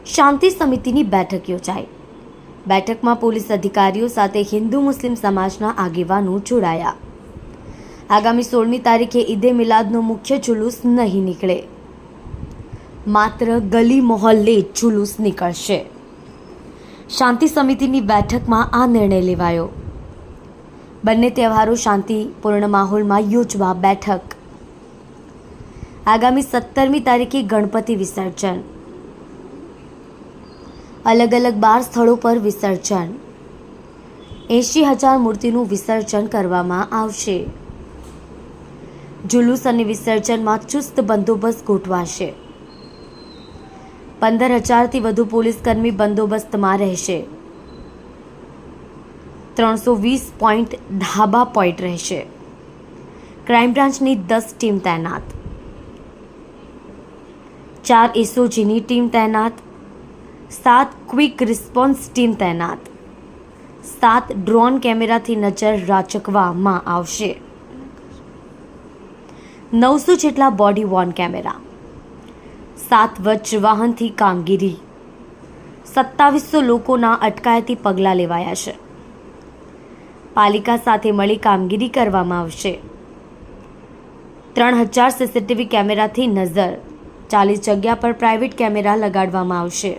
શાંતિ સમિતિની બેઠક યોજાઈ। બેઠકમાં પોલીસ અધિકારીઓ સાથે હિન્દુ મુસ્લિમ સમાજના આગેવાનો જોડાયા। આગામી 16મી તારીખે ઈદે મિલાદનો મુખ્ય જુલુસ નહીં નીકળે, માત્ર ગલી મોહલ્લે જુલુસ નીકળશે। શાંતિ સમિતિની બેઠકમાં આ નિર્ણય લેવાયો। બંને તહેવારો શાંતિપૂર્ણ માહોલમાં યોજવા બેઠક। આગામી 17મી તારીખે ગણપતિ વિસર્જન, અલગ અલગ 12 સ્થળો પર વિસર્જન। 80,000 મૂર્તિનું વિસર્જન કરવામાં આવશે। જુલુસ અને વિસર્જનમાં ચુસ્ત બંદોબસ્ત ગોઠવાશે। 15,000થી વધુ પોલીસકર્મી બંદોબસ્તમાં રહેશે। 320 પોઈન્ટ ધાબા પોઈન્ટ રહેશે। ક્રાઇમ બ્રાન્ચની 10 ટીમ તૈનાત, 4 એસઓજીની ટીમ તૈનાત, 7 ક્વિક રિસ્પોન્સ ટીમ તૈનાત, 7 ડ્રોન કેમેરાથી નજર રાખવામાં આવશે। 900 જેટલા બોડી વોર્ન કેમેરા, 7 વચ્ચ વાહનથી કામગીરી, 2700 લોકોના અટકાયતી પગલાં લેવાયા છે। પાલિકા સાથે મળી કામગીરી કરવામાં આવશે। 3000 સીસીટીવી કેમેરાથી નજર, 40 જગ્યા પર પ્રાઇવેટ કેમેરા લગાડવામાં આવશે।